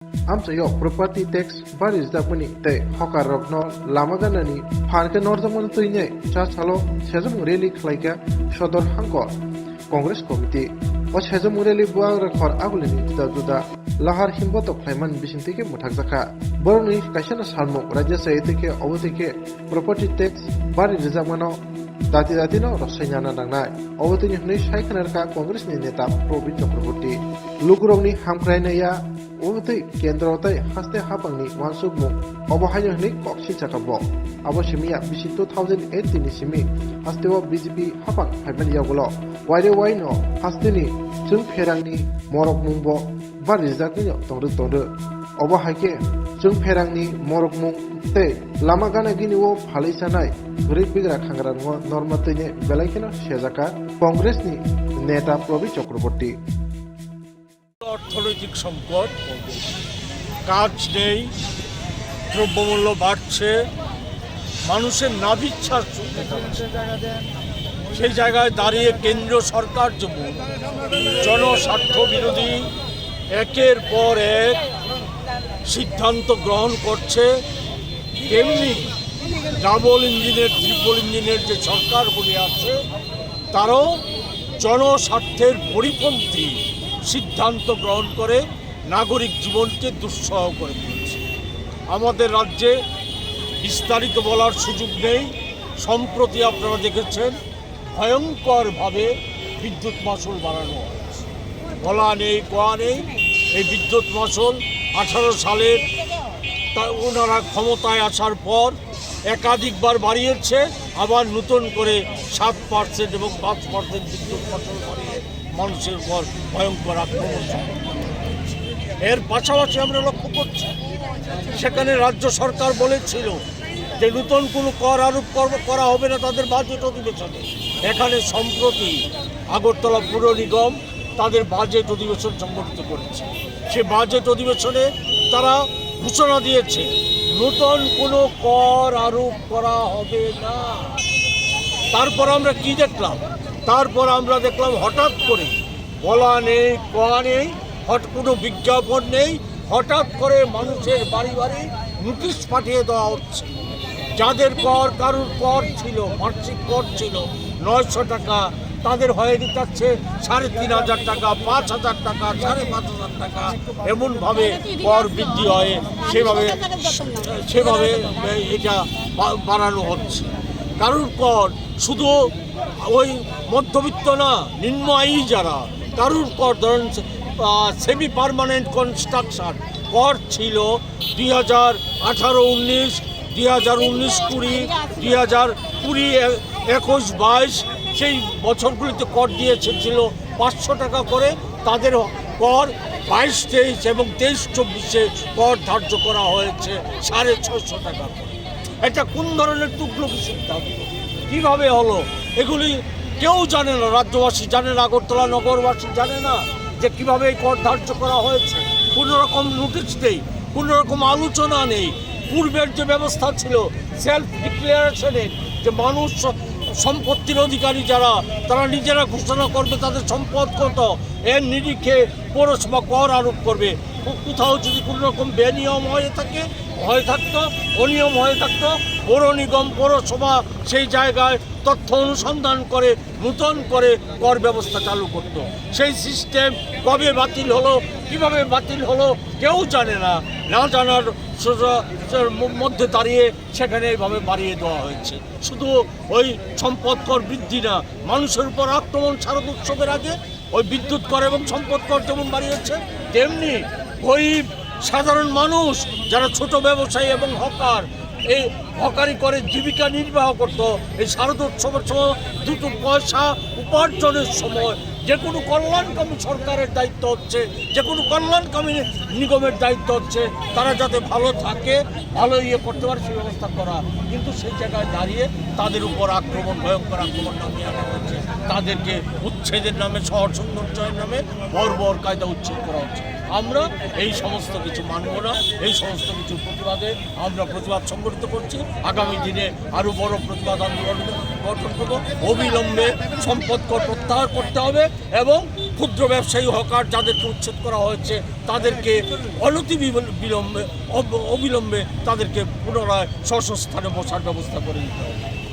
Amsayo property tax baris dakmani te hokar rokno lamaganani phanke norjamon tuine cha chalo sejam rally khlaika sodor hangko Congress committee o sejam rally buang rakhor agulini juda lahar himboto khlaiman bisintike muthakjaka boroni kaisana salmo rajya saitike obotike property tax bari rizamano dati no rosainana nangnai obotini hnei saikhanarka Congress ni neta Probin Chakraborty lukurongni hamkrainaya Utai kendra utai haste hapangni wansukmu obahayo hnik koksi chakabo abo simia bisi 2018 ni simi hastewa BJP hapang haiman yagulo waire waino hasteni chung pherangni morok mungbo bar rizakni tongru obahaike chung pherangni morok mung te lama gana gini wo phalai sanai gurib bigra khangra ngo normatine belaikeno sejaka Congress ni neta Probin Chakraborty অর্থনৈতিক সংকট, কাজ নেই, দ্রব্যমূল্য বাড়ছে, মানুষের নাভিচ্ছার সেই জায়গায় দাঁড়িয়ে কেন্দ্রীয় সরকার যেমন জনস্বার্থ বিরোধী একের পর এক সিদ্ধান্ত গ্রহণ করছে, তেমনি ডাবল ইঞ্জিনের ট্রিপল ইঞ্জিনের যে সরকারগুলি আছে তারাও জনস্বার্থের পরিপন্থী সিদ্ধান্ত গ্রহণ করে নাগরিক জীবনকে দুঃসহ করে দিয়েছে। আমাদের রাজ্যে বিস্তারিত বলার সুযোগ নেই। সম্প্রতি আপনারা দেখেছেন ভয়ঙ্করভাবে বিদ্যুৎ মাশুল বাড়ানো হয়েছে। বলা নেই কোয়া নেই। এই বিদ্যুৎ মাশুল 18 সালের ওনারা ক্ষমতায় আসার পর একাধিকবার বাড়িয়েছে, আবার নতুন করে 7% এবং 5% বিদ্যুৎ মাশুল বাড়িয়ে মানুষের উপর ভয়ঙ্কর আক্রমণ। এর পাশাপাশি আমরা লক্ষ্য করছি সেখানে রাজ্য সরকার বলেছিল যে নতুন কোনো কর আরোপ করা হবে না তাদের বাজেট অধিবেশনে। এখানে সম্প্রতি আগরতলা পুর নিগম তাদের বাজেট অধিবেশন সংগঠিত করেছে। সে বাজেট অধিবেশনে তারা ঘোষণা দিয়েছে নতুন কোনো কর আরোপ করা হবে না। তারপর আমরা কি দেখলাম? তারপর আমরা দেখলাম হঠাৎ করে বলা নেই কোয়া নেই, কোনো বিজ্ঞাপন নেই, হঠাৎ করে মানুষের বাড়ি বাড়ি নোটিশ পাঠিয়ে দেওয়া হচ্ছে। যাদের কারুর কর ছিল, বার্ষিক কর ছিল 900 টাকা, তাদের হয়ে দিচ্ছে 3,500 টাকা, 5,000 টাকা, 5,500 টাকা, এমনভাবে কর বৃদ্ধি হয়। সেভাবে এটা বাড়ানো হচ্ছে। কারুর কর শুধু ওই মধ্যবিত্ত না, নিম্ন আয়ী যারা, কারুর কর ধরেন সেমি পার্মানেন্ট কনস্ট্রাকশন কর ছিল 2018-19, 2019-20, 2020-21-22 সেই বছরগুলিতে কর দিয়েছে ছিল 500 টাকা করে। তাদের কর 22-23 এবং 23-24 কর ধার্য করা হয়েছে 650 টাকা করে। এটা কোন ধরনের তুগলকি সিদ্ধান্ত? কীভাবে হলো? এগুলি কেউ জানে না, রাজ্যবাসী জানে না, আগরতলা নগরবাসী জানে না যে কীভাবে এই কর ধার্য করা হয়েছে। কোনো রকম নোটিশ নেই, কোনো রকম আলোচনা নেই। পূর্বের যে ব্যবস্থা ছিল সেলফ ডিক্লারেশনের, যে মানুষ সম্পত্তির অধিকারী যারা তারা নিজেরা ঘোষণা করবে তাদের সম্পদ কত, এর নিরিখে পৌরসভা কর আরোপ করবে। কোথাও যদি কোনো রকম বেনিয়ম হয়ে থাকতো, অনিয়ম হয়ে থাকতো, পৌর নিগম পৌরসভা সেই জায়গায় তথ্য অনুসন্ধান করে নতুন করে কর ব্যবস্থা চালু করত। সেই সিস্টেম কবে বাতিল হলো, কিভাবে বাতিল হলো কেউ জানে না। না জানার মধ্যে দাঁড়িয়ে সেখানে এইভাবে বাড়িয়ে দেওয়া হয়েছে। শুধু ওই সম্পদ কর বৃদ্ধি না, মানুষের উপর আক্রমণ। শারদ উৎসবের আগে ওই বিদ্যুৎ কর এবং সম্পদ কর যেমন বাড়িয়েছে, তেমনি গরিব সাধারণ মানুষ যারা ছোট ব্যবসায়ী এবং হকার, এই হকারি করে জীবিকা নির্বাহ করতো, এই শারদ উৎসবের সময় দুটো পয়সা উপার্জনের সময় যে কোনো কল্যাণকামী সরকারের দায়িত্ব হচ্ছে, যে কোনো কল্যাণকামী নিগমের দায়িত্ব হচ্ছে তারা যাতে ভালো থাকে, ভালো করতে পারে সেই ব্যবস্থা করা। কিন্তু সেই জায়গায় দাঁড়িয়ে তাদের উপর আক্রমণ, ভয়ঙ্কর আক্রমণ নামিয়ে আনা হচ্ছে। তাদেরকে উচ্ছেদের নামে, শহর সৌন্দর্যের নামে বর্বর কায়দা উচ্ছেদ করা হচ্ছে। আমরা এই সমস্ত কিছু মানব না। এই সমস্ত কিছু প্রতিবাদে আমরা প্রতিবাদ সংগঠিত করছি। আগামী দিনে আরও বড় প্রতিবাদ আন্দোলন গঠন করব। অবিলম্বে সম্পদ কর প্রত্যাহার করতে হবে এবং ক্ষুদ্র ব্যবসায়ী হকার যাদেরকে উচ্ছেদ করা হয়েছে তাদেরকে অবিলম্বে তাদেরকে পুনরায় স্বস্থানে বসার ব্যবস্থা করে দিতে হবে।